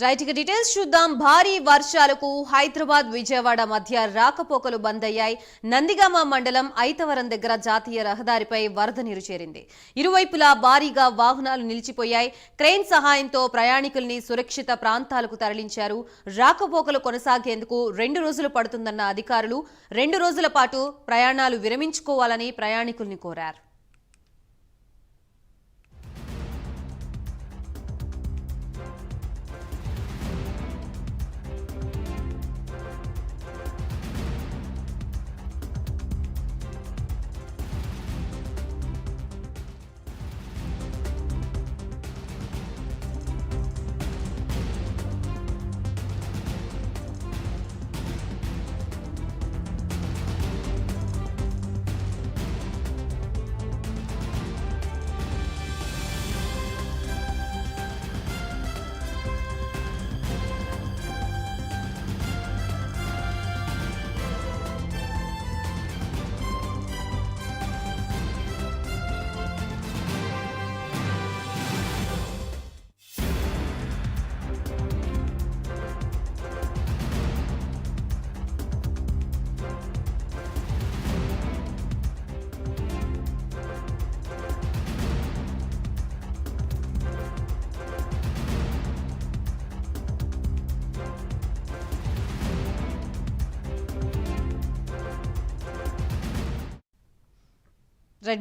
Right ఇక details చూద్దాం. భారీ వర్షాలకు హైదరాబాద్ విజయవాడ మధ్య రాకపోకలు బంద్ అయ్యాయి. నందిగామ మండలం ఐతవరం దగ్గర జాతీయ రహదారిపై వరద నీరు చేరింది. ఇరువైపులా భారీగా వాహనాలు నిలిచిపోయాయి. క్రెయిన్ సహాయంతో ప్రయాణికుల్ని సురక్షిత ప్రాంతాలకు తరలించారు. రాకపోకలు కొనసాగేందుకు 2 రోజులు పడుతుందన్న అధికారులు 2 రోజుల పాటు ప్రయాణాలు విరమించుకోవాలని ప్రయాణికుల్ని కోరారు.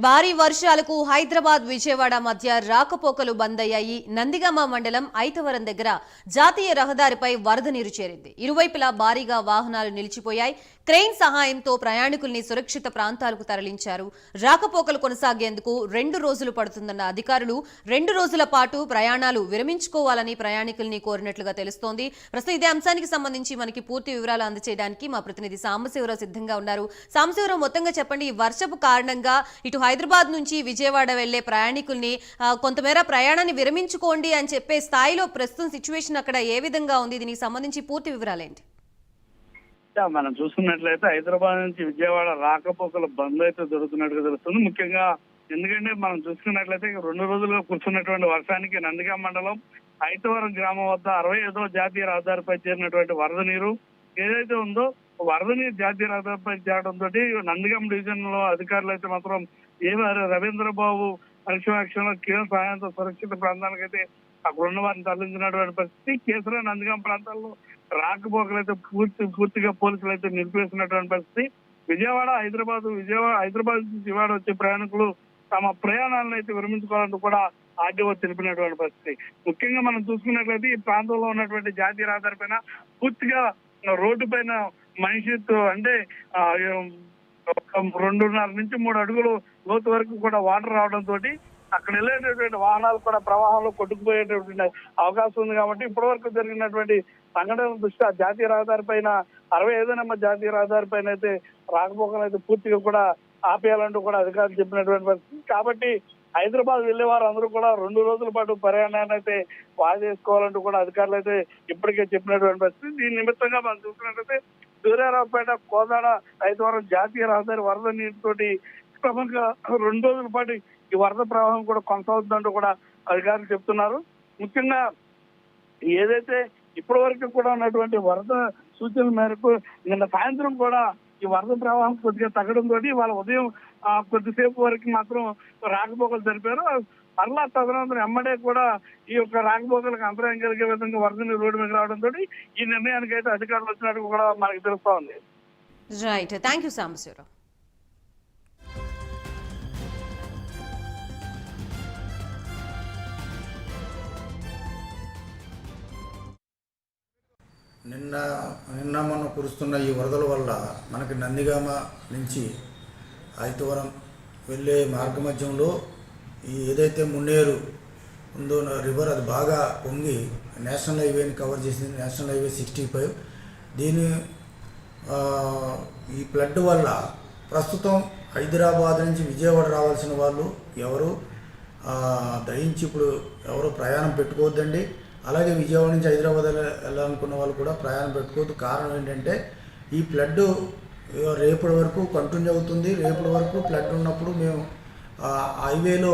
భారీ వర్షాలకు హైదరాబాద్ విజయవాడ మధ్య రాకపోకలు బంద్ అయ్యాయి. నందిగామ మండలం ఐతవరం దగ్గర జాతీయ రహదారిపై వరద నీరు చేరింది. ఇరువైపులా భారీగా వాహనాలు నిలిచిపోయాయి. క్రెయిన్ సహాయంతో ప్రయాణికుల్ని సురక్షిత ప్రాంతాలకు తరలించారు. రాకపోకలు కొనసాగేందుకు 2 రోజులు పడుతుందన్న అధికారులు 2 రోజుల పాటు ప్రయాణాలు విరమించుకోవాలని ప్రయాణికుల్ని కోరినట్లుగా తెలుస్తోంది. ప్రస్తుతం ఇదే అంశానికి సంబంధించి మనకి పూర్తి వివరాలు అందజేయడానికి మా ప్రతినిధి సాంబశివరావు సిద్ధంగా ఉన్నారు. సాంబశివరావు, మొత్తంగా చెప్పండి, ఈ వర్షపు కారణంగా ఇటు హైదరాబాద్ నుంచి విజయవాడ వెళ్లే ప్రయాణికుల్ని కొంతమేర ప్రయాణాన్ని విరమించుకోండి అని చెప్పే స్థాయిలో ప్రస్తుతం సిచ్యువేషన్ అక్కడ ఏ విధంగా ఉంది? దీనికి సంబంధించి పూర్తి వివరాలేంటి? మనం చూసుకున్నట్లయితే హైదరాబాద్ నుంచి విజయవాడ రాకపోకలు బంద్ అయితే జరుగుతున్నట్టుగా తెలుస్తుంది. ముఖ్యంగా ఎందుకంటే మనం చూసుకున్నట్లయితే 2 రోజులుగా కురుస్తున్నటువంటి వర్షానికి నందిగామ మండలం ఐతవరం గ్రామం వద్ద 65వ జాతీయ రహదారిపై చేరినటువంటి వరద నీరు ఏదైతే ఉందో వరద నీరు జాతీయ రహదారిపై చేరడంతో నందిగామ డివిజన్ లో అధికారులు అయితే మాత్రం రవీంద్రబాబు పరీక్షలో కేంద్ర సహాయంతో సురక్షిత ప్రాంతాలకైతే అక్కడ ఉన్న వారిని తరలించినటువంటి పరిస్థితి. కేసర నందిగామ ప్రాంతాల్లో రాకపోకలు అయితే పూర్తిగా పోలీసులు అయితే నిలిపివేసినటువంటి పరిస్థితి. హైదరాబాద్ నుంచి విజయవాడ వచ్చే ప్రయాణికులు తమ ప్రయాణాలను అయితే విరమించుకోవాలంటూ కూడా ఆర్డీఓ తెలిపినటువంటి పరిస్థితి. ముఖ్యంగా మనం చూసుకున్నట్లయితే ఈ ప్రాంతంలో ఉన్నటువంటి జాతీయ రహదారి పైన పూర్తిగా రోడ్డు పైన మనిషితో అంటే 2.5 నుంచి 3 అడుగులు లోతు వరకు కూడా వాటర్ రావడంతో అక్కడ వెళ్ళేటటువంటి వాహనాలు కూడా ప్రవాహంలో కొట్టుకుపోయేటటువంటి అవకాశం ఉంది. కాబట్టి ఇప్పటి వరకు జరిగినటువంటి సంఘటనల దృష్ట్యా జాతీయ రహదారి పైన 65వ నెంబర్ జాతీయ రహదారి పైన అయితే రాకపోకలు అయితే పూర్తిగా కూడా ఆపేయాలంటూ కూడా అధికారులు చెప్పినటువంటి పరిస్థితి. కాబట్టి హైదరాబాద్ వెళ్లే వారు అందరూ కూడా 2 రోజుల పాటు ప్రయాణాన్ని అయితే వాయిదా చేసుకోవాలంటూ కూడా అధికారులు అయితే ఇప్పటికే చెప్పినటువంటి పరిస్థితి. దీని నిమిత్తంగా మనం చూసినట్లయితే సూర్యారావుపేట కోదాడ ఐతవరం జాతీయ రహదారి వరద నీటితోటి క్రమంగా 2 రోజుల పాటు ఈ వరద ప్రవాహం కూడా కొనసాగుతుందంటూ కూడా అధికారులు చెప్తున్నారు. ముఖ్యంగా ఏదైతే ఇప్పటి వరకు కూడా ఉన్నటువంటి వరద సూచనల మేరకు నిన్న సాయంత్రం కూడా ఈ వరద ప్రవాహం కొద్దిగా తగ్గడంతో వాళ్ళ ఉదయం కొద్దిసేపు వరకు మాత్రం రాకపోకలు జరిపారు. మరలా తదనంతరం ఎమ్మడే కూడా ఈ యొక్క రాకపోకలకు అంతరాయం కలిగే విధంగా వరదని రోడ్డు మీద రావడంతో ఈ నిర్ణయానికి అయితే అధికారులు వచ్చినట్టు కూడా మనకి తెలుస్తా ఉంది. Right, thank you Sambasivarao. నిన్న మొన్న కురుస్తున్న ఈ వరదల వల్ల మనకి నందిగామ నుంచి ఐతవరం వెళ్ళే మార్గమధ్యంలో ఈ ఏదైతే మున్నేరు ఉందో రివర్ అది బాగా పొంగి నేషనల్ హైవేని కవర్ చేసింది. నేషనల్ హైవే 65 దీని ఈ ఫ్లడ్ వల్ల ప్రస్తుతం హైదరాబాద్ నుంచి విజయవాడ రావాల్సిన వాళ్ళు ఎవరు దయించి ఇప్పుడు ఎవరు ప్రయాణం పెట్టుకోవద్దండి. అలాగే విజయవాడ నుంచి హైదరాబాద్ వెళ్ళాలనుకున్న వాళ్ళు కూడా ప్రయాణం పెట్టుకోవద్దు. కారణం ఏంటంటే ఈ ఫ్లడ్ రేపటి వరకు కంటిన్యూ అవుతుంది. రేపటి వరకు ఫ్లడ్ ఉన్నప్పుడు మేము హైవేలో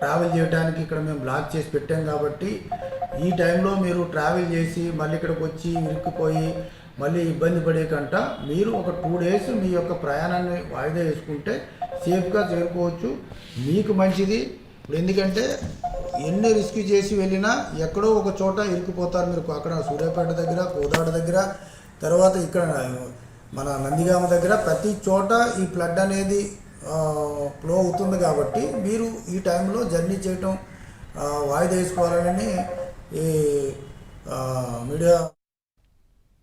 ట్రావెల్ చేయడానికి ఇక్కడ మేము బ్లాక్ చేసి పెట్టాం. కాబట్టి ఈ టైంలో మీరు ట్రావెల్ చేసి మళ్ళీ ఇక్కడికి వచ్చి ఇరుక్కుపోయి మళ్ళీ ఇబ్బంది పడే కంట మీరు ఒక 2 డేస్ మీ యొక్క ప్రయాణాన్ని వాయిదా వేసుకుంటే సేఫ్గా చేరుకోవచ్చు, మీకు మంచిది. ఇప్పుడు ఎందుకంటే ఎన్ని రిస్క్ చేసి వెళ్ళినా ఎక్కడో ఒక చోట ఇరుక్కుపోతారు మీరు. అక్కడ సూర్యాపేట దగ్గర, కోదాడ దగ్గర, తర్వాత ఇక్కడ మన నందిగామ దగ్గర ప్రతి చోట ఈ ఫ్లడ్ అనేది ఫ్లో అవుతుంది. కాబట్టి మీరు ఈ టైంలో జర్నీ చేయటం వాయిదా వేసుకోవాలని ఈ మీడియా